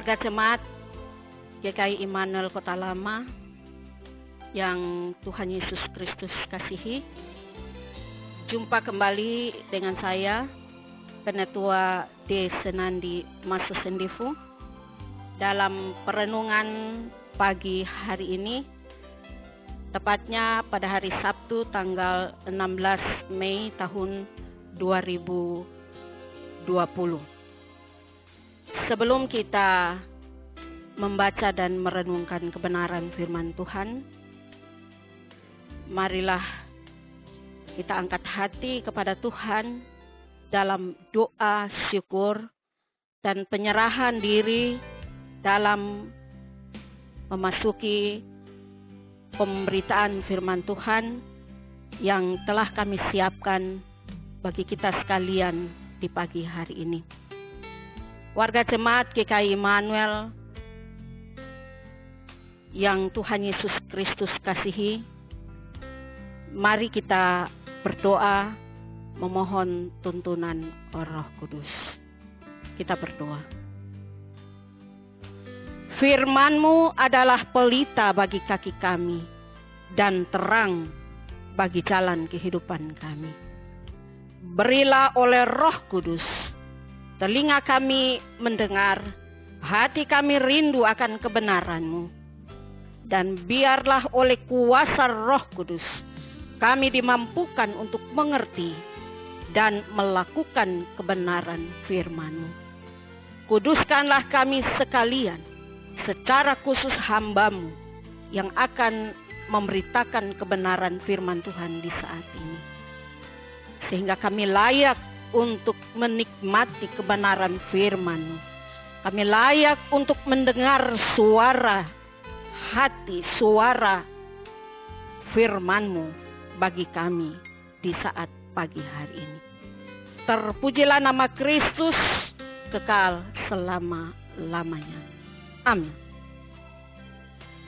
Warga jemaat GKI Immanuel Kota Lama yang Tuhan Yesus Kristus kasihi, jumpa kembali dengan saya, Penetua D. Senandi Masu Sendifu, dalam perenungan pagi hari ini, tepatnya pada hari Sabtu tanggal 16 Mei tahun 2020. Sebelum kita membaca dan merenungkan kebenaran firman Tuhan, marilah kita angkat hati kepada Tuhan dalam doa syukur dan penyerahan diri dalam memasuki pemberitaan firman Tuhan yang telah kami siapkan bagi kita sekalian di pagi hari ini. Warga jemaat GKI Immanuel yang Tuhan Yesus Kristus kasihi, mari kita berdoa memohon tuntunan Roh Kudus. Kita berdoa. Firman-Mu adalah pelita bagi kaki kami dan terang bagi jalan kehidupan kami. Berilah oleh Roh Kudus telinga kami mendengar, hati kami rindu akan kebenaran-Mu. Dan biarlah oleh kuasa Roh Kudus kami dimampukan untuk mengerti dan melakukan kebenaran firman-Mu. Kuduskanlah kami sekalian, secara khusus hamba-Mu yang akan memberitakan kebenaran firman Tuhan di saat ini. Sehingga kami layak untuk menikmati kebenaran firman-Mu. Kami layak untuk mendengar suara hati, suara firman-Mu bagi kami di saat pagi hari ini. Terpujilah nama Kristus kekal selama-lamanya. Amin.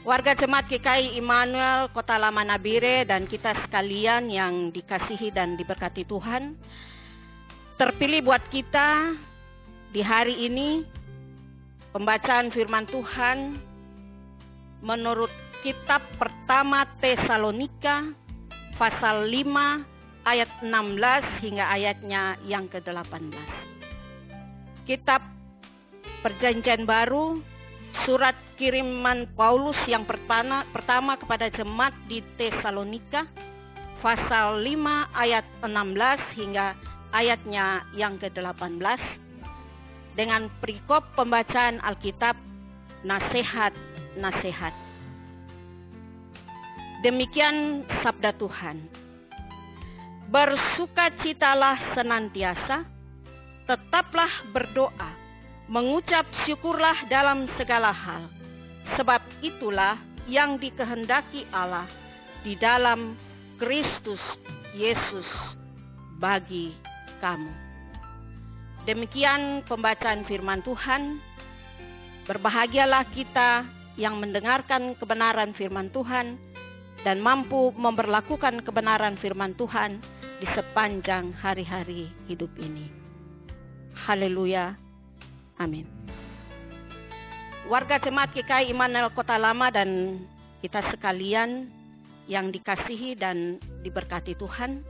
Warga jemaat GKI Immanuel Kota Lama Nabire dan kita sekalian yang dikasihi dan diberkati Tuhan, terpilih buat kita di hari ini pembacaan firman Tuhan menurut kitab pertama Tesalonika pasal 5 ayat 16 hingga ayatnya yang ke-18. Kitab Perjanjian Baru, surat kiriman Paulus yang pertama kepada jemaat di Tesalonika pasal 5 ayat 16 hingga ayatnya yang ke-18 dengan perikop pembacaan Alkitab nasihat-nasihat. Demikian sabda Tuhan. Bersukacitalah senantiasa, tetaplah berdoa, mengucap syukurlah dalam segala hal, sebab itulah yang dikehendaki Allah di dalam Kristus Yesus bagi kamu. Demikian pembacaan firman Tuhan. Berbahagialah kita yang mendengarkan kebenaran firman Tuhan dan mampu memberlakukan kebenaran firman Tuhan di sepanjang hari-hari hidup ini. Haleluya. Amin. Warga jemaat GKI Immanuel Kota Lama dan kita sekalian yang dikasihi dan diberkati Tuhan,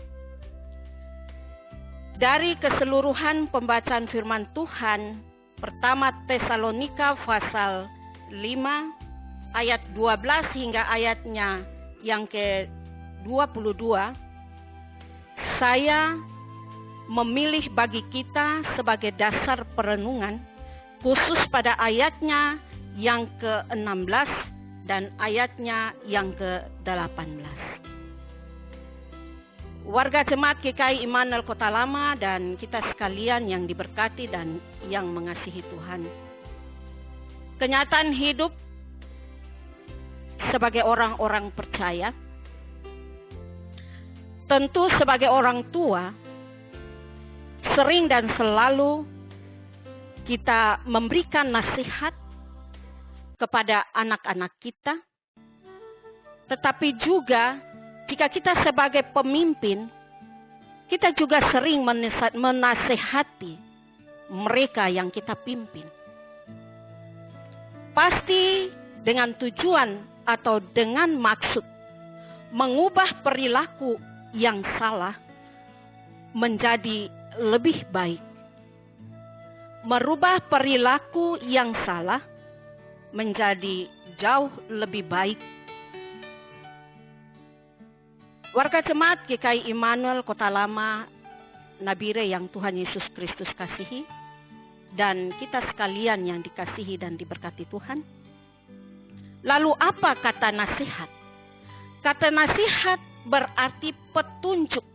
dari keseluruhan pembacaan firman Tuhan pertama Tesalonika pasal 5 ayat 12 hingga ayatnya yang ke-22, saya memilih bagi kita sebagai dasar perenungan khusus pada ayatnya yang ke-16 dan ayatnya yang ke-18. Warga jemaat GKI Immanuel Kota Lama dan kita sekalian yang diberkati dan yang mengasihi Tuhan. Kenyataan hidup sebagai orang-orang percaya, tentu sebagai orang tua, sering dan selalu kita memberikan nasihat kepada anak-anak kita, tetapi juga jika kita sebagai pemimpin, kita juga sering menasehati mereka yang kita pimpin. pasti dengan tujuan atau dengan maksud mengubah perilaku yang salah menjadi lebih baik. Merubah perilaku yang salah menjadi jauh lebih baik. Warga jemaat GKI Immanuel Kota Lama Nabire yang Tuhan Yesus Kristus kasihi, dan kita sekalian yang dikasihi dan diberkati Tuhan. Lalu apa kata nasihat? Kata nasihat berarti petunjuk,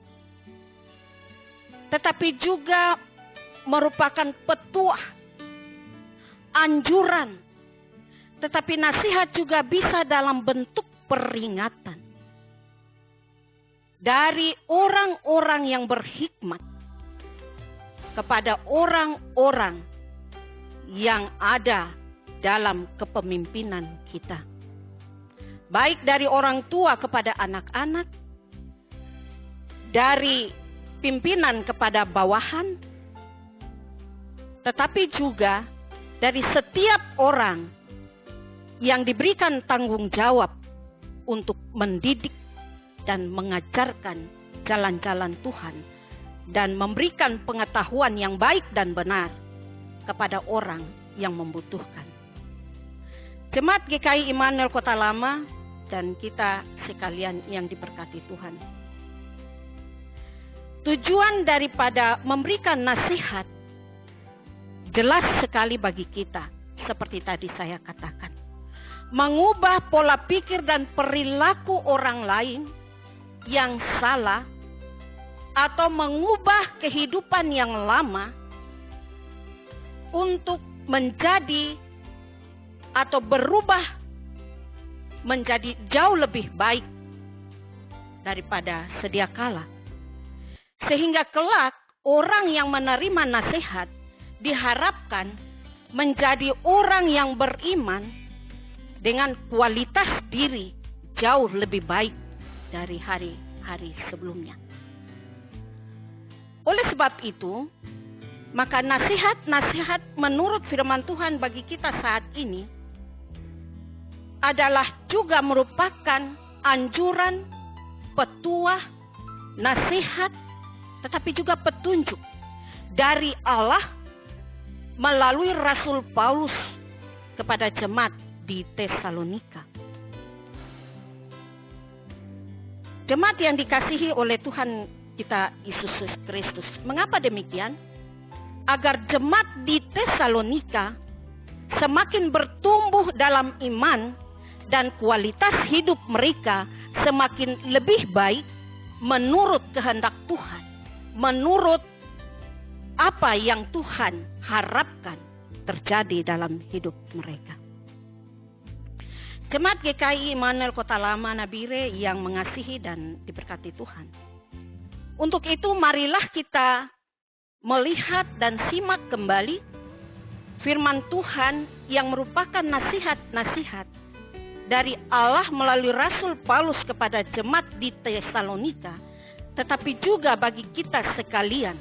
tetapi juga merupakan petuah, anjuran. Tetapi nasihat juga bisa dalam bentuk peringatan dari orang-orang yang berhikmat kepada orang-orang yang ada dalam kepemimpinan kita. Baik dari orang tua kepada anak-anak, dari pimpinan kepada bawahan, tetapi juga dari setiap orang yang diberikan tanggung jawab untuk mendidik dan mengajarkan jalan-jalan Tuhan dan memberikan pengetahuan yang baik dan benar kepada orang yang membutuhkan. Jemaat GKI Immanuel Kota Lama dan kita sekalian yang diberkati Tuhan. Tujuan daripada memberikan nasihat jelas sekali bagi kita, seperti tadi saya katakan. Mengubah pola pikir dan perilaku orang lain yang salah, atau mengubah kehidupan yang lama untuk menjadi atau berubah menjadi jauh lebih baik daripada sedia kala. Sehingga kelak orang yang menerima nasihat diharapkan menjadi orang yang beriman dengan kualitas diri jauh lebih baik dari hari-hari sebelumnya. Oleh sebab itu, maka nasihat-nasihat menurut firman Tuhan bagi kita saat ini adalah juga merupakan anjuran, petuah, nasihat, tetapi juga petunjuk dari Allah melalui Rasul Paulus kepada jemaat di Tesalonika. Jemaat yang dikasihi oleh Tuhan kita Yesus Kristus. Mengapa demikian? Agar jemaat di Tesalonika semakin bertumbuh dalam iman dan kualitas hidup mereka semakin lebih baik menurut kehendak Tuhan, menurut apa yang Tuhan harapkan terjadi dalam hidup mereka. Jemaat GKI Immanuel Kota Lama Nabire yang mengasihi dan diberkati Tuhan. Untuk itu marilah kita melihat dan simak kembali firman Tuhan yang merupakan nasihat-nasihat dari Allah melalui Rasul Paulus kepada jemaat di Tesalonika, tetapi juga bagi kita sekalian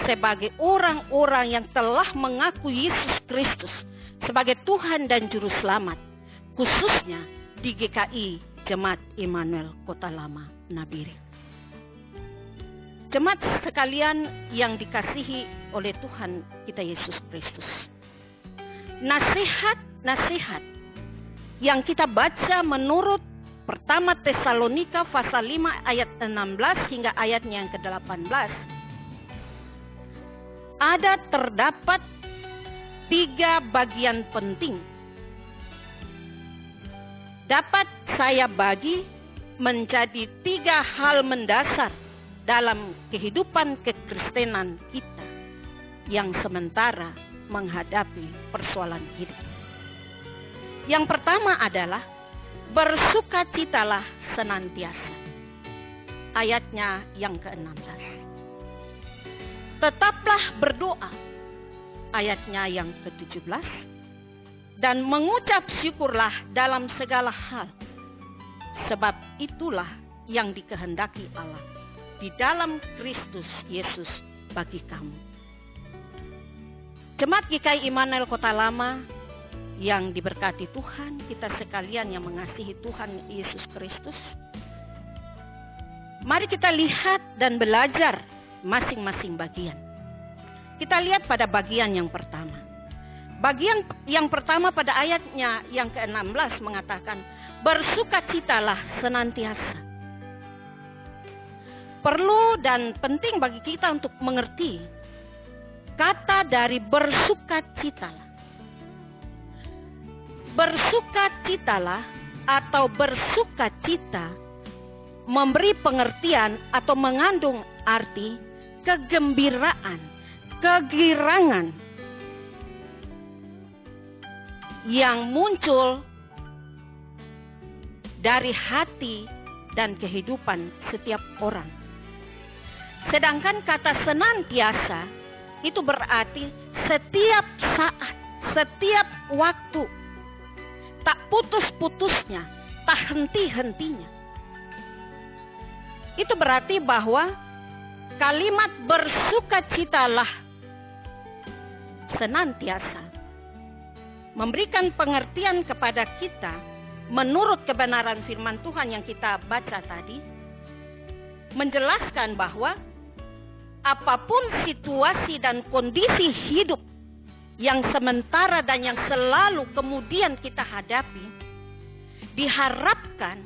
sebagai orang-orang yang telah mengaku Yesus Kristus sebagai Tuhan dan Juru Selamat, khususnya di GKI Jemaat Immanuel Kota Lama Nabire. Jemaat sekalian yang dikasihi oleh Tuhan kita Yesus Kristus. Nasihat-nasihat yang kita baca menurut pertama Tesalonika pasal 5 ayat 16 hingga ayatnya yang ke-18. Terdapat 3 bagian penting. Dapat saya bagi menjadi 3 hal mendasar dalam kehidupan kekristenan kita yang sementara menghadapi persoalan hidup. Yang pertama adalah bersukacitalah senantiasa. Ayatnya yang ke-16. Tetaplah berdoa. Ayatnya yang ke-17. Dan mengucap syukurlah dalam segala hal. Sebab itulah yang dikehendaki Allah di dalam Kristus Yesus bagi kamu. Jemaat GKI Immanuel Kota Lama yang diberkati Tuhan, kita sekalian yang mengasihi Tuhan Yesus Kristus, mari kita lihat dan belajar masing-masing bagian. Kita lihat pada bagian yang pertama. Bagian yang pertama pada ayatnya yang ke-16 mengatakan, bersukacitalah senantiasa. Perlu dan penting bagi kita untuk mengerti kata dari bersukacitalah. Bersukacitalah atau bersukacita memberi pengertian atau mengandung arti kegembiraan, kegirangan yang muncul dari hati dan kehidupan setiap orang. Sedangkan kata senantiasa itu berarti setiap saat, setiap waktu, tak putus-putusnya, tak henti-hentinya. Itu berarti bahwa kalimat bersukacitalah senantiasa memberikan pengertian kepada kita menurut kebenaran firman Tuhan yang kita baca tadi, menjelaskan bahwa apapun situasi dan kondisi hidup yang sementara dan yang selalu kemudian kita hadapi, diharapkan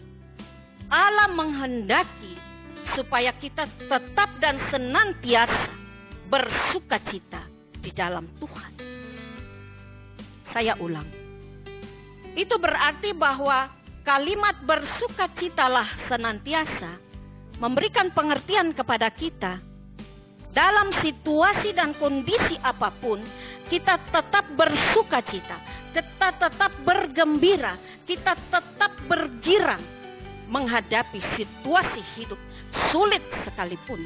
Allah menghendaki supaya kita tetap dan senantiasa bersukacita di dalam Tuhan. Saya ulang. Itu berarti bahwa kalimat bersukacitalah senantiasa memberikan pengertian kepada kita dalam situasi dan kondisi apapun, kita tetap bersukacita, kita tetap bergembira, kita tetap bergirang menghadapi situasi hidup sulit sekalipun.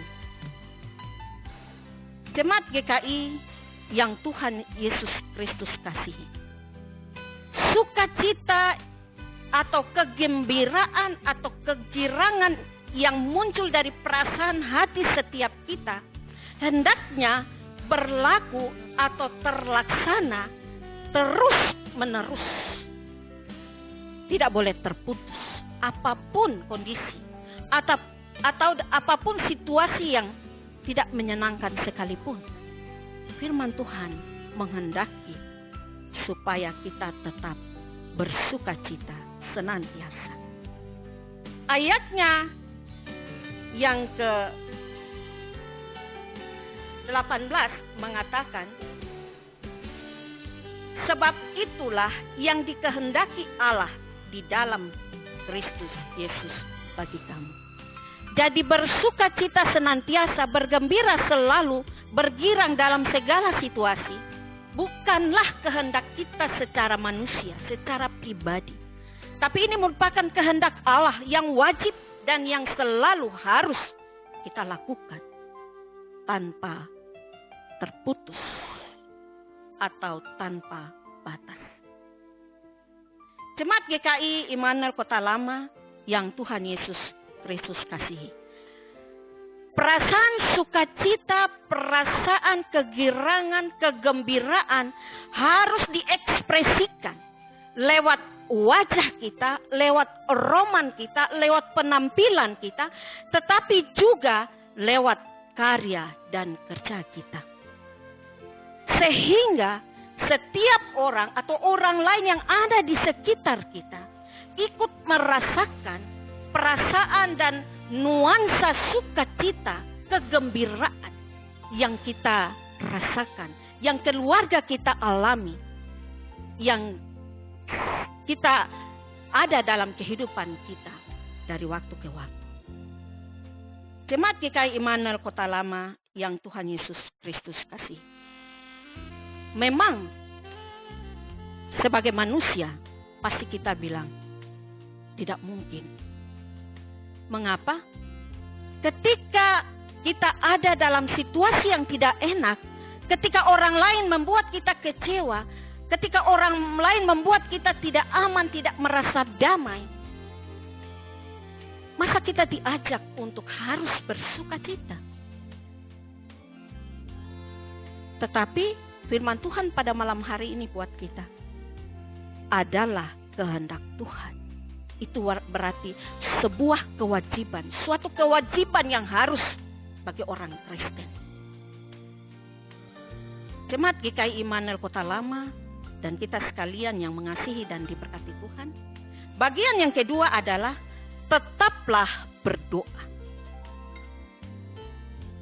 Jemaat GKI yang Tuhan Yesus Kristus kasihi, sukacita atau kegembiraan atau kegirangan yang muncul dari perasaan hati setiap kita hendaknya berlaku atau terlaksana terus menerus, tidak boleh terputus apapun kondisi atau apapun situasi yang tidak menyenangkan sekalipun. Firman Tuhan menghendaki supaya kita tetap bersukacita senantiasa. Ayatnya yang ke-18 mengatakan, sebab itulah yang dikehendaki Allah di dalam Kristus Yesus bagi kamu. Jadi bersukacita senantiasa, bergembira selalu, bergirang dalam segala situasi, bukanlah kehendak kita secara manusia, secara pribadi. Tapi ini merupakan kehendak Allah yang wajib dan yang selalu harus kita lakukan tanpa terputus atau tanpa batas. Jemaat GKI Immanuel Kota Lama yang Tuhan Yesus Kristus kasihi, perasaan sukacita, perasaan kegirangan, kegembiraan harus diekspresikan lewat wajah kita, lewat roman kita, lewat penampilan kita, tetapi juga lewat karya dan kerja kita. Sehingga setiap orang atau orang lain yang ada di sekitar kita ikut merasakan perasaan dan nuansa sukacita, kegembiraan yang kita rasakan, yang keluarga kita alami, yang kita ada dalam kehidupan kita dari waktu ke waktu. Jemaat GKI Immanuel Kota Lama yang Tuhan Yesus Kristus kasih. Memang sebagai manusia pasti kita bilang tidak mungkin. Mengapa? Ketika kita ada dalam situasi yang tidak enak, ketika orang lain membuat kita kecewa, ketika orang lain membuat kita tidak aman, tidak merasa damai, masa kita diajak untuk harus bersukacita? Tetapi firman Tuhan pada malam hari ini buat kita, adalah kehendak Tuhan. Itu berarti sebuah kewajiban, suatu kewajiban yang harus bagi orang Kristen. Jemaat GKI Immanuel Kota Lama dan kita sekalian yang mengasihi dan diberkati Tuhan. Bagian yang kedua adalah tetaplah berdoa.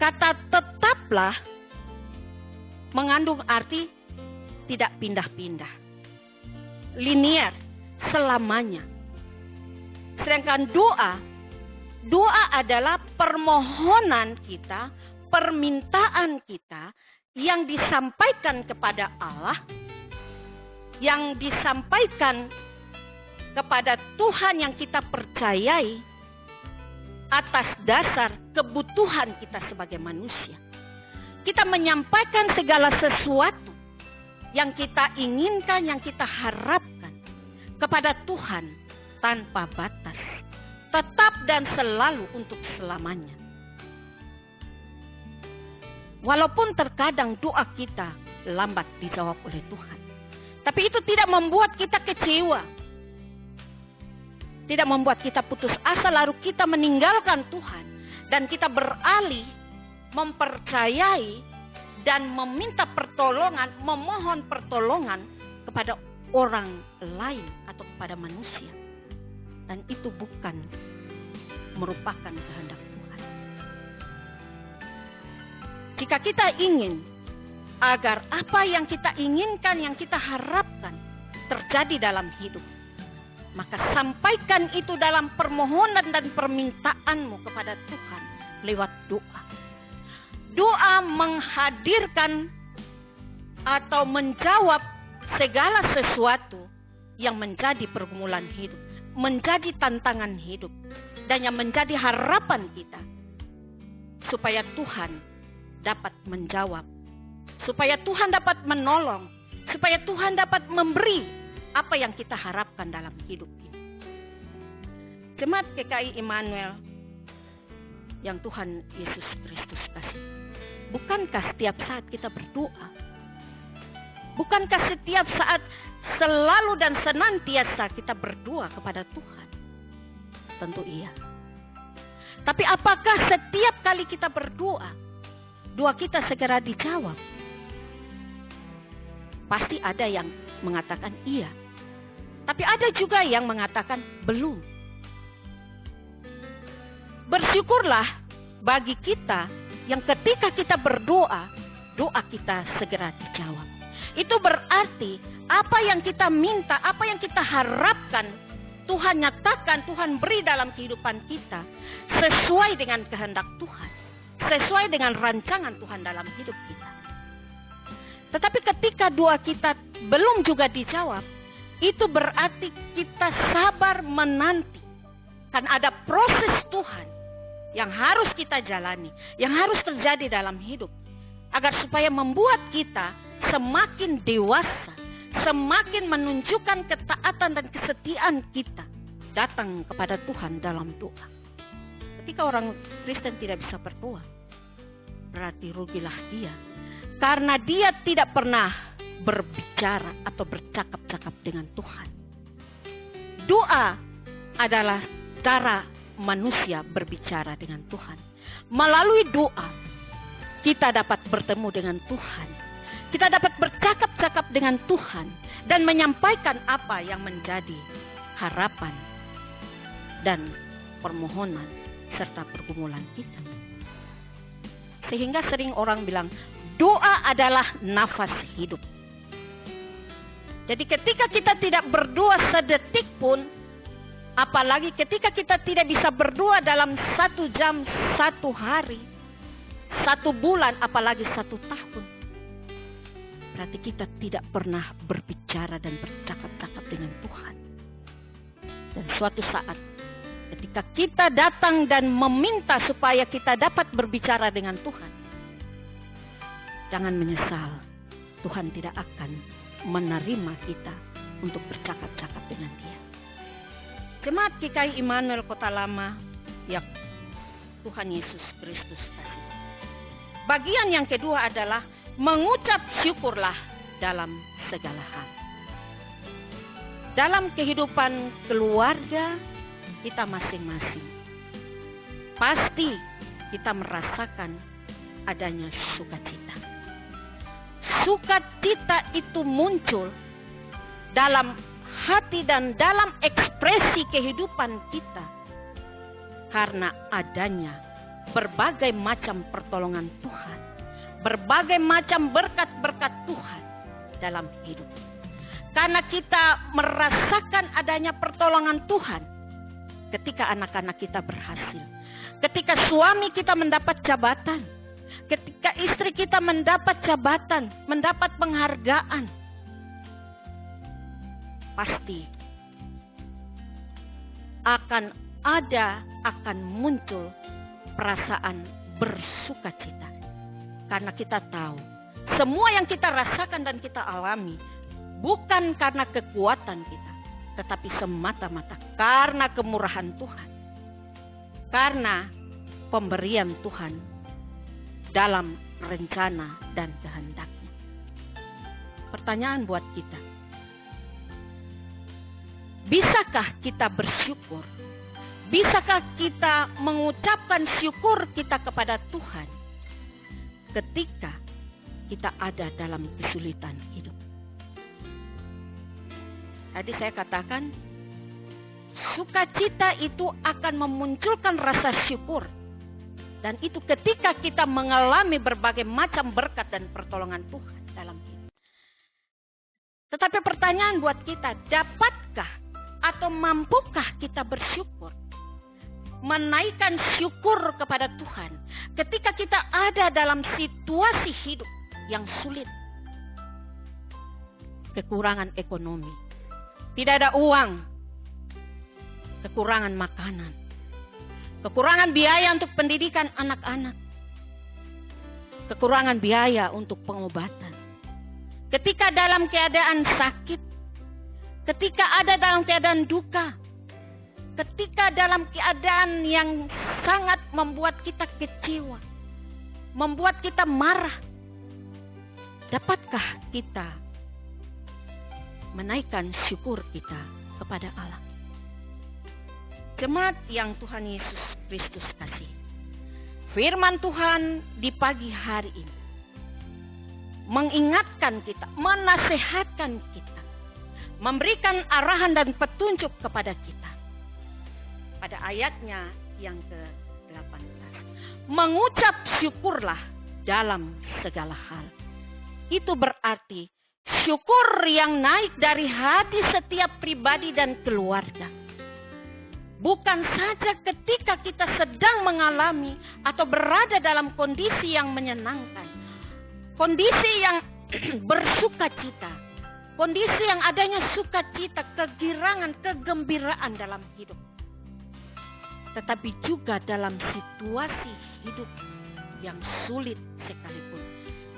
Kata tetaplah mengandung arti tidak pindah-pindah, linear, selamanya. Sedangkan doa adalah permohonan kita, permintaan kita yang disampaikan kepada Allah, yang disampaikan kepada Tuhan yang kita percayai atas dasar kebutuhan kita sebagai manusia. Kita menyampaikan segala sesuatu yang kita inginkan, yang kita harapkan kepada Tuhan tanpa batas, tetap dan selalu untuk selamanya. Walaupun terkadang doa kita lambat dijawab oleh Tuhan, tapi itu tidak membuat kita kecewa, tidak membuat kita putus asa lalu kita meninggalkan Tuhan dan kita beralih mempercayai dan meminta pertolongan, memohon pertolongan kepada orang lain atau kepada manusia. Dan itu bukan merupakan kehendak Tuhan. Jika kita ingin agar apa yang kita inginkan, yang kita harapkan terjadi dalam hidup, maka sampaikan itu dalam permohonan dan permintaanmu kepada Tuhan lewat doa. Doa menghadirkan atau menjawab segala sesuatu yang menjadi pergumulan hidup, menjadi tantangan hidup, dan yang menjadi harapan kita supaya Tuhan dapat menjawab, supaya Tuhan dapat menolong, supaya Tuhan dapat memberi apa yang kita harapkan dalam hidup ini. Jemaat GKI Immanuel yang Tuhan Yesus Kristus kasih, bukankah setiap saat kita berdoa? Bukankah setiap saat selalu dan senantiasa kita berdoa kepada Tuhan? Tentu iya. Tapi apakah setiap kali kita berdoa, doa kita segera dijawab? Pasti ada yang mengatakan iya. Tapi ada juga yang mengatakan belum. Bersyukurlah bagi kita yang ketika kita berdoa, doa kita segera dijawab. Itu berarti apa yang kita minta, apa yang kita harapkan, Tuhan nyatakan, Tuhan beri dalam kehidupan kita sesuai dengan kehendak Tuhan, sesuai dengan rancangan Tuhan dalam hidup kita. Tetapi ketika doa kita belum juga dijawab, itu berarti kita sabar menanti. Kan ada proses Tuhan yang harus kita jalani, yang harus terjadi dalam hidup, agar supaya membuat kita semakin dewasa, semakin menunjukkan ketaatan dan kesetiaan kita datang kepada Tuhan dalam doa. Ketika orang Kristen tidak bisa berdoa, berarti rugilah dia, karena dia tidak pernah berbicara atau bercakap-cakap dengan Tuhan. Doa adalah cara manusia berbicara dengan Tuhan. Melalui doa, kita dapat bertemu dengan Tuhan. Kita dapat bercakap-cakap dengan Tuhan dan menyampaikan apa yang menjadi harapan dan permohonan serta pergumulan kita. Sehingga sering orang bilang, doa adalah nafas hidup. Jadi ketika kita tidak berdoa sedetik pun, apalagi ketika kita tidak bisa berdoa dalam 1 jam, 1 hari, 1 bulan, apalagi 1 tahun, berarti kita tidak pernah berbicara dan bercakap-cakap dengan Tuhan. Dan suatu saat ketika kita datang dan meminta supaya kita dapat berbicara dengan Tuhan, jangan menyesal, Tuhan tidak akan menerima kita untuk bercakap-cakap dengan Dia. Jemaat GKI Immanuel Kota Lama ya Tuhan Yesus Kristus kasih. Bagian yang kedua adalah mengucap syukurlah dalam segala hal. dalam kehidupan keluarga kita masing-masing, pasti kita merasakan adanya sukacita. Sukacita itu muncul dalam hati dan dalam ekspresi kehidupan kita karena adanya berbagai macam pertolongan Tuhan, berbagai macam berkat-berkat Tuhan dalam hidup. Karena kita merasakan adanya pertolongan Tuhan ketika anak-anak kita berhasil, ketika suami kita mendapat jabatan, ketika istri kita mendapat jabatan, mendapat penghargaan, pasti akan muncul perasaan bersukacita. Karena kita tahu semua yang kita rasakan dan kita alami bukan karena kekuatan kita, tetapi semata-mata karena kemurahan Tuhan, karena pemberian Tuhan dalam rencana dan kehendaknya. Pertanyaan buat kita, bisakah kita bersyukur? Bisakah kita mengucapkan syukur kita kepada Tuhan ketika kita ada dalam kesulitan hidup? Tadi saya katakan, sukacita itu akan memunculkan rasa syukur. Dan itu ketika kita mengalami berbagai macam berkat dan pertolongan Tuhan dalam hidup. Tetapi pertanyaan buat kita, dapatkah atau mampukah kita bersyukur? Menaikkan syukur kepada Tuhan ketika kita ada dalam situasi hidup yang sulit. Kekurangan ekonomi, tidak ada uang, kekurangan makanan, kekurangan biaya untuk pendidikan anak-anak, kekurangan biaya untuk pengobatan. Ketika dalam keadaan sakit, ketika ada dalam keadaan duka, ketika dalam keadaan yang sangat membuat kita kecewa, membuat kita marah, dapatkah kita menaikkan syukur kita kepada Allah? Jemaat yang Tuhan Yesus Kristus kasih, firman Tuhan di pagi hari ini mengingatkan kita, menasehatkan kita, memberikan arahan dan petunjuk kepada kita. Pada ayatnya yang ke-18, mengucap syukurlah dalam segala hal. Itu berarti syukur yang naik dari hati setiap pribadi dan keluarga. Bukan saja ketika kita sedang mengalami atau berada dalam kondisi yang menyenangkan, kondisi yang bersukacita, kondisi yang adanya sukacita, kegirangan, kegembiraan dalam hidup. Tetapi juga dalam situasi hidup yang sulit sekalipun,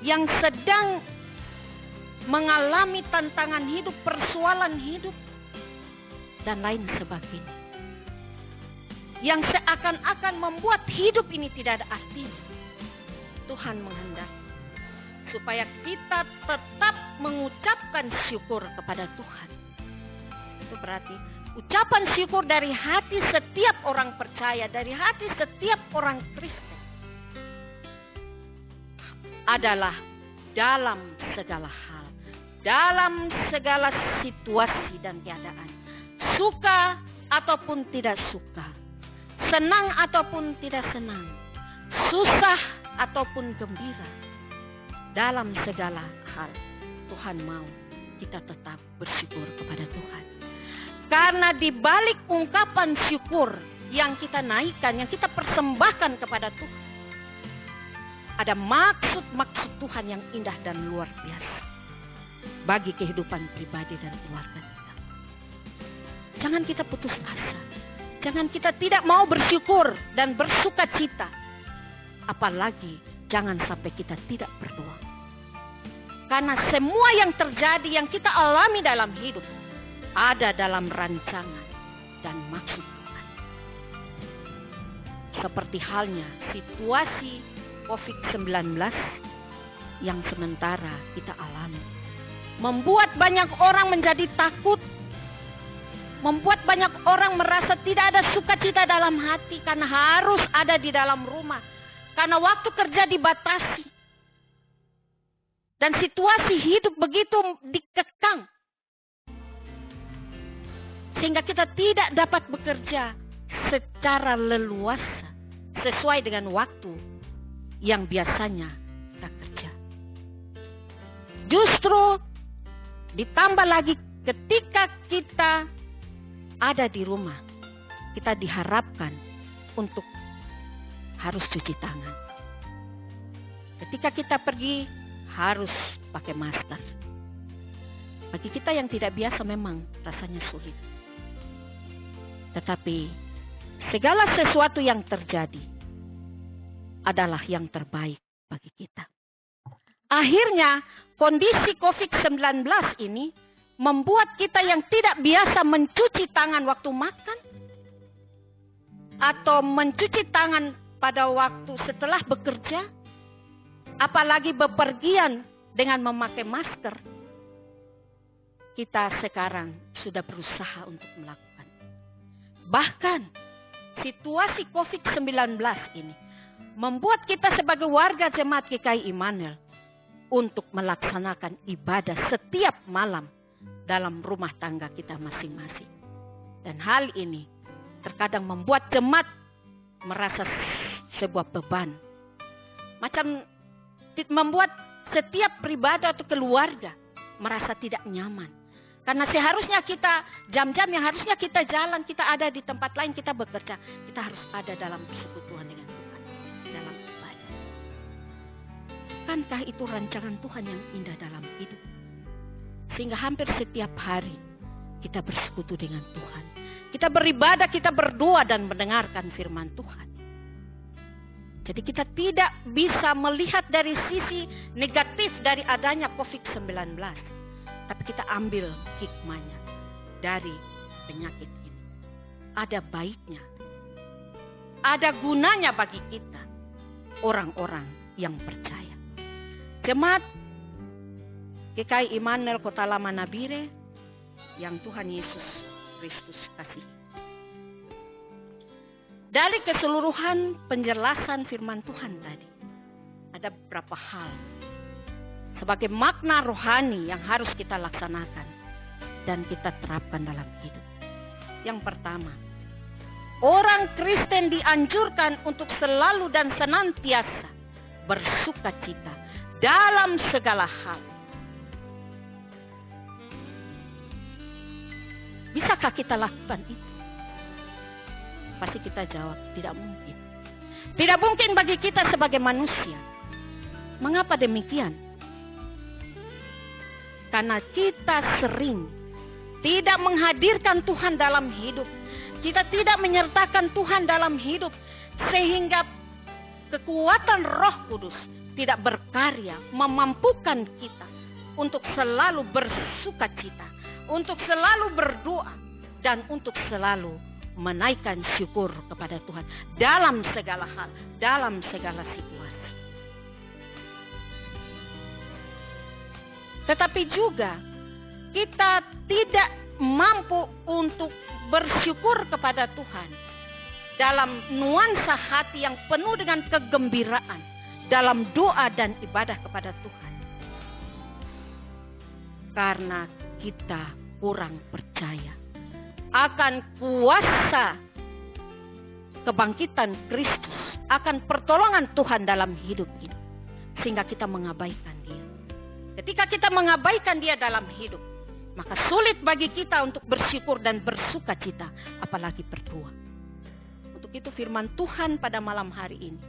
yang sedang mengalami tantangan hidup, persoalan hidup, dan lain sebagainya, yang seakan-akan membuat hidup ini tidak ada artinya. Tuhan menghendaki supaya kita tetap mengucapkan syukur kepada Tuhan. Itu berarti ucapan syukur dari hati setiap orang percaya, dari hati setiap orang Kristen adalah dalam segala hal, dalam segala situasi dan keadaan, suka ataupun tidak suka, senang ataupun tidak senang, susah ataupun gembira, dalam segala hal Tuhan mau kita tetap bersyukur kepada Tuhan. Karena di balik ungkapan syukur yang kita naikkan, yang kita persembahkan kepada Tuhan, ada maksud-maksud Tuhan yang indah dan luar biasa bagi kehidupan pribadi dan keluarga kita. Jangan kita putus asa. Jangan kita tidak mau bersyukur dan bersukacita. Apalagi jangan sampai kita tidak berdoa. Karena semua yang terjadi, yang kita alami dalam hidup, ada dalam rancangan dan maksud Tuhan. Seperti halnya situasi COVID-19 yang sementara kita alami, membuat banyak orang menjadi takut, Membuat banyak orang merasa tidak ada sukacita dalam hati karena harus ada di dalam rumah. Karena waktu kerja dibatasi. Dan situasi hidup begitu dikekang. Sehingga kita tidak dapat bekerja secara leluasa. Sesuai dengan waktu yang biasanya kita kerja. Justru ditambah lagi ketika kita ada di rumah, kita diharapkan untuk harus cuci tangan. Ketika kita pergi, harus pakai masker. Bagi kita yang tidak biasa memang rasanya sulit. Tetapi segala sesuatu yang terjadi adalah yang terbaik bagi kita. Akhirnya kondisi COVID-19 ini membuat kita yang tidak biasa mencuci tangan waktu makan atau mencuci tangan pada waktu setelah bekerja, apalagi bepergian dengan memakai masker. Kita sekarang sudah berusaha untuk melakukan. Bahkan situasi COVID-19 ini membuat kita sebagai warga jemaat GKI Immanuel untuk melaksanakan ibadah setiap malam dalam rumah tangga kita masing-masing. Dan hal ini terkadang membuat jemaat merasa sebuah beban. Macam membuat setiap pribadi atau keluarga merasa tidak nyaman. Karena seharusnya kita, jam-jam yang harusnya kita jalan, kita ada di tempat lain, kita bekerja. Kita harus ada dalam persekutuan dengan Tuhan. Dalam ibadah. Bukankah itu rancangan Tuhan yang indah dalam hidup? Sehingga hampir setiap hari kita bersekutu dengan Tuhan. Kita beribadah, kita berdoa dan mendengarkan firman Tuhan. Jadi kita tidak bisa melihat dari sisi negatif dari adanya COVID-19. Tapi kita ambil hikmahnya dari penyakit ini. Ada baiknya. Ada gunanya bagi kita. Orang-orang yang percaya. Jemaat GKI Immanuel Kota Lama Nabire yang Tuhan Yesus Kristus kasih. Dari keseluruhan penjelasan firman Tuhan tadi, ada beberapa hal sebagai makna rohani yang harus kita laksanakan dan kita terapkan dalam hidup. Yang pertama, orang Kristen dianjurkan untuk selalu dan senantiasa bersukacita dalam segala hal. Bisakah kita lakukan itu? Pasti kita jawab, tidak mungkin. Tidak mungkin bagi kita sebagai manusia. Mengapa demikian? Karena kita sering tidak menghadirkan Tuhan dalam hidup. Kita tidak menyertakan Tuhan dalam hidup. Sehingga kekuatan Roh Kudus tidak berkarya, memampukan kita untuk selalu bersukacita, untuk selalu berdoa, dan untuk selalu menaikkan syukur kepada Tuhan dalam segala hal, dalam segala situasi. Tetapi juga kita tidak mampu untuk bersyukur kepada Tuhan dalam nuansa hati yang penuh dengan kegembiraan dalam doa dan ibadah kepada Tuhan. Karena kita kurang percaya akan kuasa kebangkitan Kristus, akan pertolongan Tuhan dalam hidup ini. Sehingga kita mengabaikan Dia. Ketika kita mengabaikan Dia dalam hidup, maka sulit bagi kita untuk bersyukur dan bersukacita, apalagi berdoa. Untuk itu firman Tuhan pada malam hari ini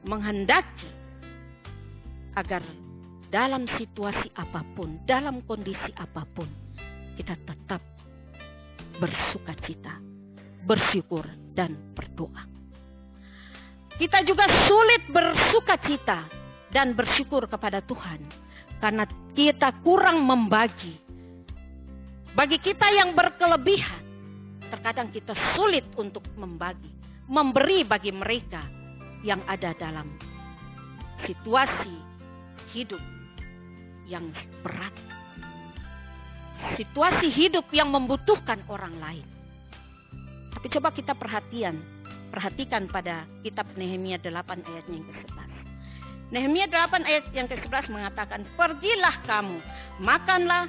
menghendaki agar dalam situasi apapun, dalam kondisi apapun, kita tetap bersukacita, bersyukur, dan berdoa. Kita juga sulit bersukacita dan bersyukur kepada Tuhan karena kita kurang membagi. Bagi kita yang berkelebihan, terkadang kita sulit untuk memberi bagi mereka yang ada dalam situasi hidup yang berat. situasi hidup yang membutuhkan orang lain. Tapi coba kita perhatikan pada kitab Nehemia 8 ayatnya yang ke-11. Nehemia 8 ayat yang ke-11 mengatakan, "Pergilah kamu, makanlah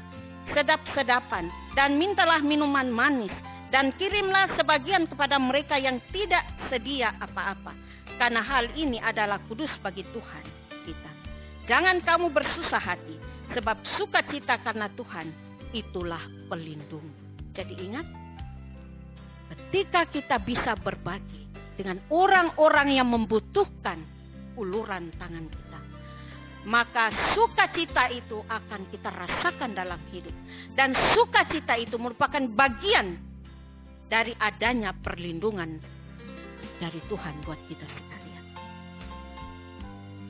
sedap-sedapan, dan mintalah minuman manis, dan kirimlah sebagian kepada mereka yang tidak sedia apa-apa. Karena hal ini adalah kudus bagi Tuhan kita. Jangan kamu bersusah hati, sebab sukacita karena Tuhan itulah pelindung." Jadi ingat, ketika kita bisa berbagi dengan orang-orang yang membutuhkan uluran tangan kita, maka sukacita itu akan kita rasakan dalam hidup. Dan sukacita itu merupakan bagian dari adanya perlindungan dari Tuhan buat kita sekalian.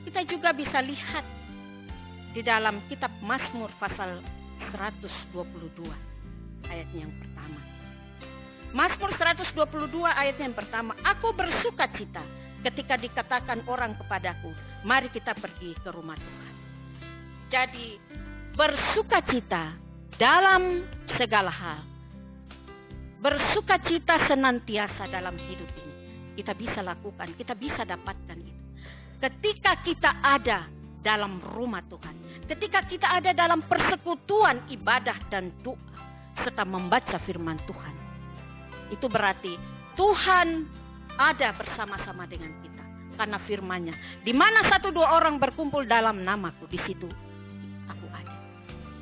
Kita juga bisa lihat di dalam kitab Mazmur pasal 122 ayatnya yang pertama. Mazmur 122 ayatnya yang pertama, "Aku bersukacita ketika dikatakan orang kepadaku, mari kita pergi ke rumah Tuhan." Jadi bersukacita dalam segala hal, bersukacita senantiasa dalam hidup ini, kita bisa lakukan, kita bisa dapatkan itu ketika kita ada dalam rumah Tuhan, ketika kita ada dalam persekutuan ibadah dan doa serta membaca firman Tuhan. Itu berarti Tuhan ada bersama-sama dengan kita karena firman-Nya. Di mana 1-2 orang berkumpul dalam namaku, di situ aku ada.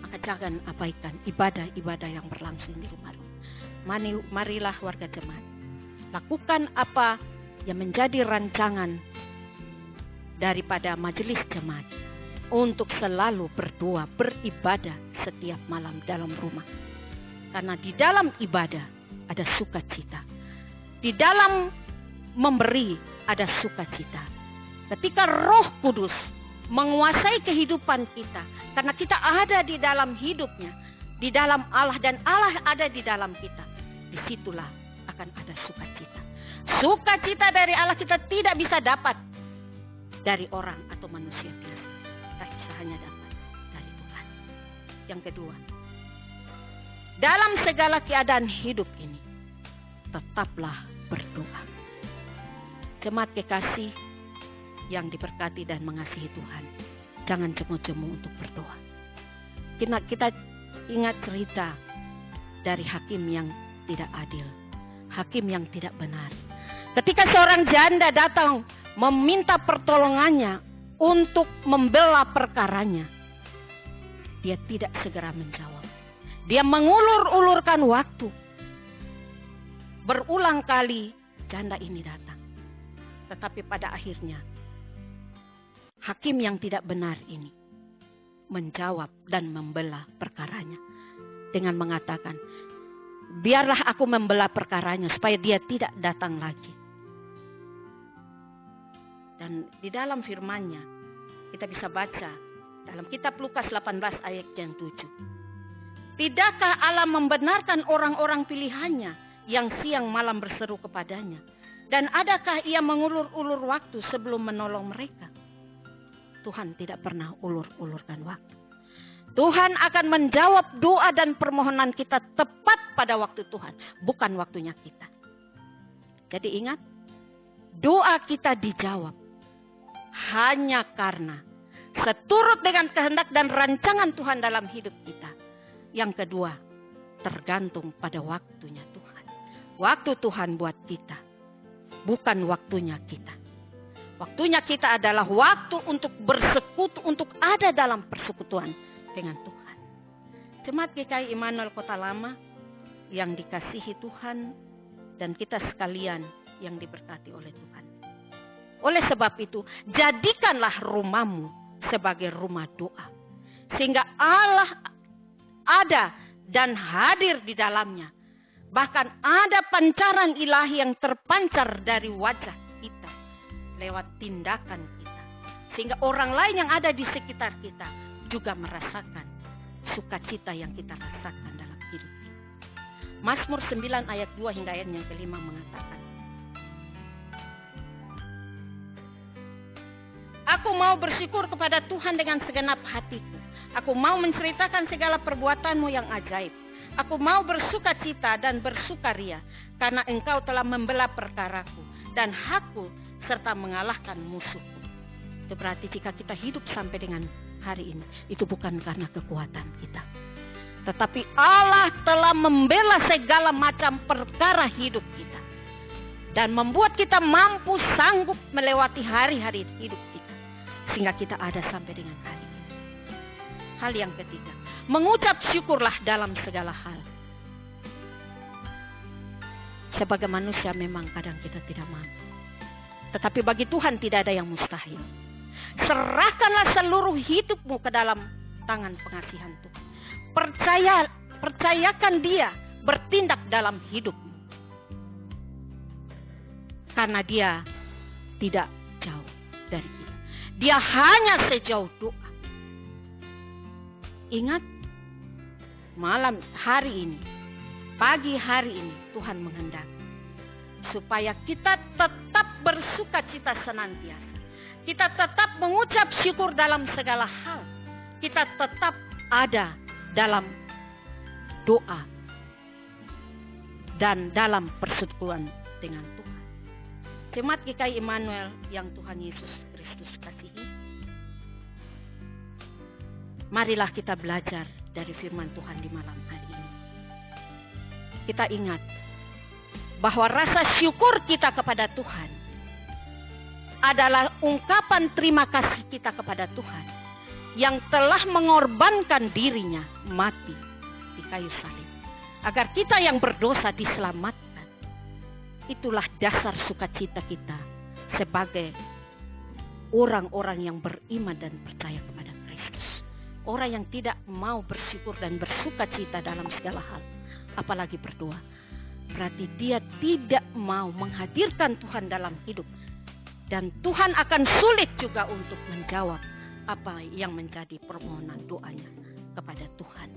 Maka jangan abaikan ibadah-ibadah yang berlangsung di rumah-rumah. Marilah warga jemaat, lakukan apa yang menjadi rancangan daripada majelis jemaat untuk selalu berdoa, beribadah setiap malam dalam rumah. Karena di dalam ibadah ada sukacita. Di dalam memberi ada sukacita. Ketika Roh Kudus menguasai kehidupan kita, karena kita ada di dalam hidupnya, di dalam Allah dan Allah ada di dalam kita, disitulah akan ada sukacita. Sukacita dari Allah kita tidak bisa dapat dari orang atau manusia biasa. Kita bisa hanya dapat dari Tuhan. Yang kedua, dalam segala keadaan hidup ini, tetaplah berdoa. Jemaat kekasih yang diberkati dan mengasihi Tuhan, jangan jemu-jemu untuk berdoa. Kita ingat cerita dari hakim yang tidak adil, hakim yang tidak benar. Ketika seorang janda datang meminta pertolongannya untuk membela perkaranya, dia tidak segera menjawab. Dia mengulur-ulurkan waktu. Berulang kali janda ini datang. Tetapi pada akhirnya hakim yang tidak benar ini menjawab dan membela perkaranya dengan mengatakan, biarlah aku membela perkaranya supaya dia tidak datang lagi. Dan di dalam firman-Nya kita bisa baca dalam kitab Lukas 18 ayat yang 7. Tidakkah Allah membenarkan orang-orang pilihannya yang siang malam berseru kepadanya? Dan adakah ia mengulur-ulur waktu sebelum menolong mereka? Tuhan tidak pernah ulur-ulurkan waktu. Tuhan akan menjawab doa dan permohonan kita tepat pada waktu Tuhan, bukan waktunya kita. Jadi ingat, doa kita dijawab hanya karena seturut dengan kehendak dan rancangan Tuhan dalam hidup kita. Yang kedua, tergantung pada waktunya Tuhan. Waktu Tuhan buat kita, bukan waktunya kita. Waktunya kita adalah waktu untuk bersekutu, untuk ada dalam persekutuan dengan Tuhan. Jemaat GKI Immanuel Kota Lama yang dikasihi Tuhan dan kita sekalian yang diberkati oleh Tuhan. Oleh sebab itu, jadikanlah rumahmu sebagai rumah doa. Sehingga Allah ada dan hadir di dalamnya. Bahkan ada pancaran ilahi yang terpancar dari wajah kita lewat tindakan kita. Sehingga orang lain yang ada di sekitar kita juga merasakan sukacita yang kita rasakan dalam hidup ini. Mazmur 9 ayat 2 hingga ayat yang ke-5 mengatakan, aku mau bersyukur kepada Tuhan dengan segenap hatiku. Aku mau menceritakan segala perbuatanmu yang ajaib. Aku mau bersuka cita dan bersukaria, karena Engkau telah membela perkaraku dan hakku serta mengalahkan musuhku. Itu berarti jika kita hidup sampai dengan hari ini, itu bukan karena kekuatan kita, tetapi Allah telah membela segala macam perkara hidup kita dan membuat kita mampu sanggup melewati hari-hari hidup kita, sehingga kita ada sampai dengan hari ini. Hal yang ketiga, mengucap syukurlah dalam segala hal. Sebagai manusia memang kadang kita tidak mampu, tetapi bagi Tuhan tidak ada yang mustahil. Serahkanlah seluruh hidupmu ke dalam tangan pengasihan Tuhan. Percayakan Dia bertindak dalam hidupmu, karena Dia tidak jauh dari kita. Dia hanya sejauh doa. Ingat, malam hari ini, pagi hari ini, Tuhan menghendaki supaya kita tetap bersuka cita senantiasa. Kita tetap mengucap syukur dalam segala hal. Kita tetap ada dalam doa dan dalam persekutuan dengan Tuhan. Jemaat GKI Immanuel yang Tuhan Yesus Kristus kasihi, marilah kita belajar dari firman Tuhan di malam hari ini. Kita ingat bahwa rasa syukur kita kepada Tuhan adalah ungkapan terima kasih kita kepada Tuhan yang telah mengorbankan dirinya mati di kayu salib, agar kita yang berdosa diselamatkan. Itulah dasar sukacita kita sebagai orang-orang yang beriman dan percaya kepada Kristus. Orang yang tidak mau bersyukur dan bersukacita dalam segala hal, apalagi berdoa, berarti dia tidak mau menghadirkan Tuhan dalam hidup. Dan Tuhan akan sulit juga untuk menjawab apa yang menjadi permohonan doanya kepada Tuhan.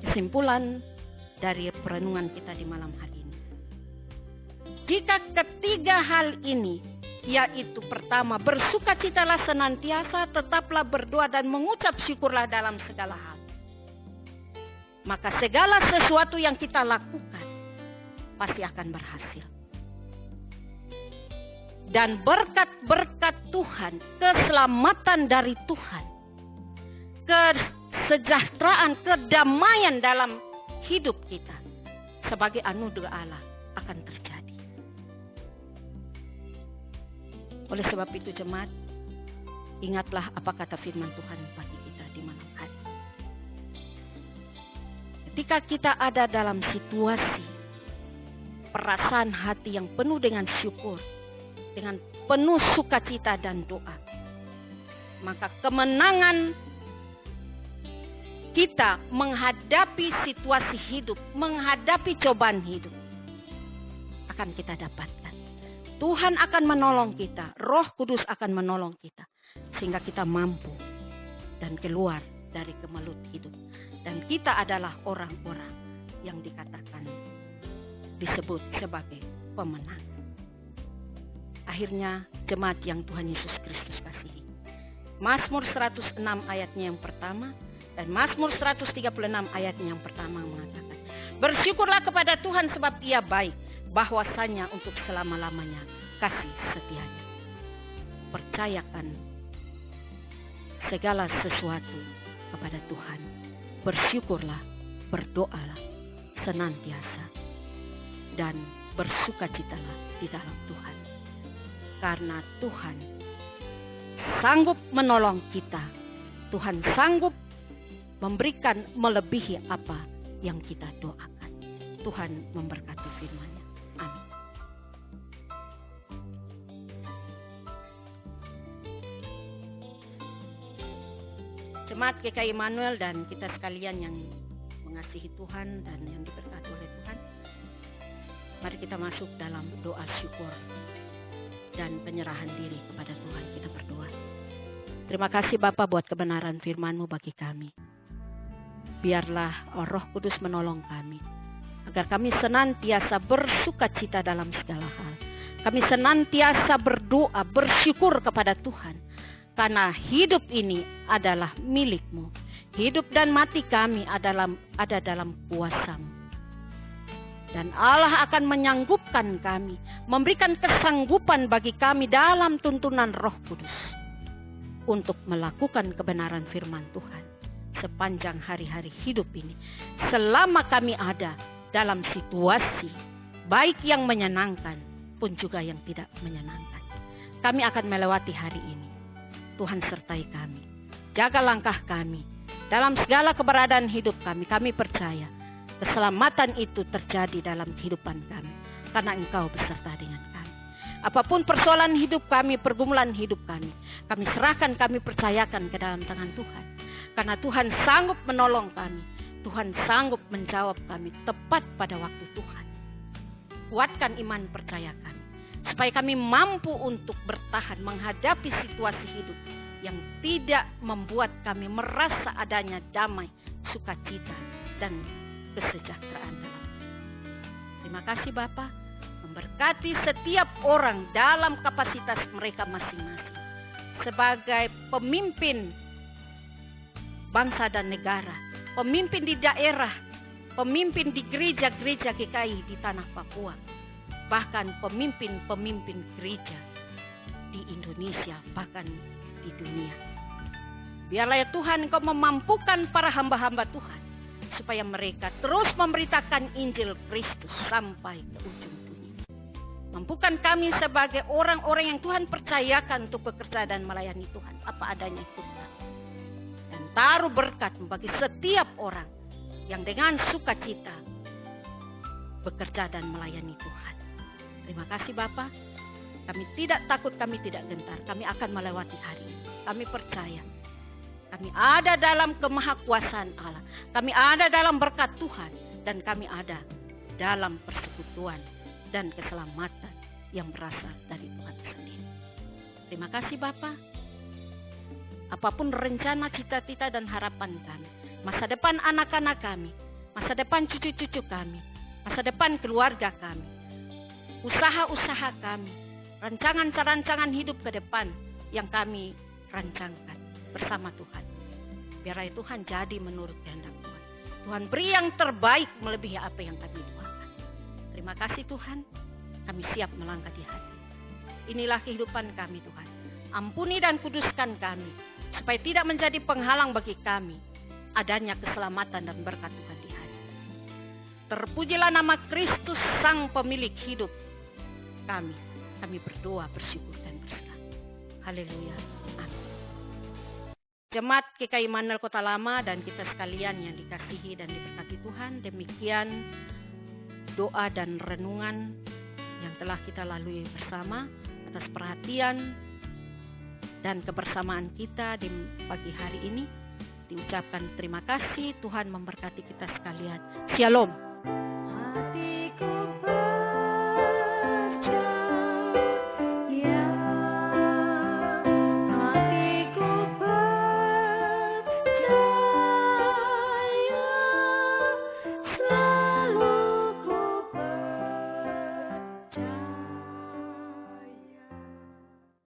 Kesimpulan dari perenungan kita di malam hari ini, jika ketiga hal ini, yaitu pertama, bersukacitalah senantiasa, tetaplah berdoa dan mengucap syukurlah dalam segala hal, maka segala sesuatu yang kita lakukan pasti akan berhasil. Dan berkat-berkat Tuhan, keselamatan dari Tuhan, kesejahteraan, kedamaian dalam hidup kita sebagai anugerah Allah akan terjadi. Oleh sebab itu jemaat, ingatlah apa kata firman Tuhan bagi kita di malam hari. Ketika kita ada dalam situasi perasaan hati yang penuh dengan syukur, dengan penuh sukacita dan doa, maka kemenangan kita menghadapi situasi hidup, menghadapi cobaan hidup akan kita dapatkan. Tuhan akan menolong kita, Roh Kudus akan menolong kita, sehingga kita mampu dan keluar dari kemelut hidup. Dan kita adalah orang-orang yang disebut sebagai pemenang. Akhirnya jemaat yang Tuhan Yesus Kristus kasihi, Mazmur 106 ayatnya yang pertama dan Mazmur 136 ayatnya yang pertama mengatakan, bersyukurlah kepada Tuhan sebab Ia baik, bahwasanya untuk selama-lamanya kasih setianya. Percayakan segala sesuatu kepada Tuhan. Bersyukurlah, berdoalah senantiasa, dan bersukacitalah di dalam Tuhan. Karena Tuhan sanggup menolong kita. Tuhan sanggup memberikan melebihi apa yang kita doakan. Tuhan memberkati firman-Nya. Amin. Jemaat GKI Immanuel dan kita sekalian yang mengasihi Tuhan dan yang diberkati oleh Tuhan, mari kita masuk dalam doa syukur dan penyerahan diri kepada Tuhan. Kita berdoa. Terima kasih Bapa buat kebenaran firman-Mu bagi kami. Biarlah Roh Kudus menolong kami, agar kami senantiasa bersukacita dalam segala hal. Kami senantiasa berdoa, bersyukur kepada Tuhan. karena hidup ini adalah milik-Mu. Hidup dan mati kami ada dalam kuasa-Mu. Dan Allah akan menyanggupkan kami, memberikan kesanggupan bagi kami dalam tuntunan Roh Kudus untuk melakukan kebenaran firman Tuhan sepanjang hari-hari hidup ini. Selama kami ada dalam situasi baik yang menyenangkan pun juga yang tidak menyenangkan, kami akan melewati hari ini. Tuhan sertai kami, jaga langkah kami dalam segala keberadaan hidup kami. Kami percaya keselamatan itu terjadi dalam kehidupan kami karena Engkau beserta dengan kami. Apapun persoalan hidup kami, pergumulan hidup kami serahkan, kami percayakan ke dalam tangan Tuhan. Karena Tuhan sanggup menolong kami, Tuhan sanggup menjawab kami tepat pada waktu Tuhan. Kuatkan iman percaya kami, supaya kami mampu untuk bertahan menghadapi situasi hidup yang tidak membuat kami merasa adanya damai, sukacita, dan kesejahteraan dalam. Terima kasih Bapa, memberkati setiap orang dalam kapasitas mereka masing-masing sebagai pemimpin bangsa dan negara, pemimpin di daerah, pemimpin di gereja-gereja GKI di tanah Papua, bahkan pemimpin-pemimpin gereja di Indonesia, bahkan di dunia. Biarlah ya Tuhan, Engkau memampukan para hamba-hamba Tuhan supaya mereka terus memberitakan Injil Kristus sampai ke ujung dunia. Mampukan kami sebagai orang-orang yang Tuhan percayakan untuk bekerja dan melayani Tuhan apa adanya Tuhan. Dan taruh berkat bagi setiap orang yang dengan sukacita bekerja dan melayani Tuhan. Terima kasih Bapa. Kami tidak takut, kami tidak gentar. Kami akan melewati hari ini. Kami percaya kami ada dalam kemahakuasaan Allah. Kami ada dalam berkat Tuhan. Dan kami ada dalam persekutuan dan keselamatan yang berasal dari Tuhan sendiri. Terima kasih Bapa. Apapun rencana, cita-cita dan harapan kami, masa depan anak-anak kami, masa depan cucu-cucu kami, masa depan keluarga kami, usaha-usaha kami, rancangan-rancangan hidup ke depan yang kami rancangkan bersama Tuhan. Biar Tuhan jadi menurut kehendak Tuhan. Tuhan beri yang terbaik melebihi apa yang kami doakan. Terima kasih Tuhan. Kami siap melangkah di hati. Inilah kehidupan kami Tuhan. Ampuni dan kuduskan kami, supaya tidak menjadi penghalang bagi kami adanya keselamatan dan berkat Tuhan di hati. Terpujilah nama Kristus Sang Pemilik hidup kami. Kami berdoa, bersyukur dan berserah. Haleluya. Amin. Jemaat GKI Immanuel Kota Lama dan kita sekalian yang dikasihi dan diberkati Tuhan, demikian doa dan renungan yang telah kita lalui bersama. Atas perhatian dan kebersamaan kita di pagi hari ini, diucapkan terima kasih. Tuhan memberkati kita sekalian. Shalom.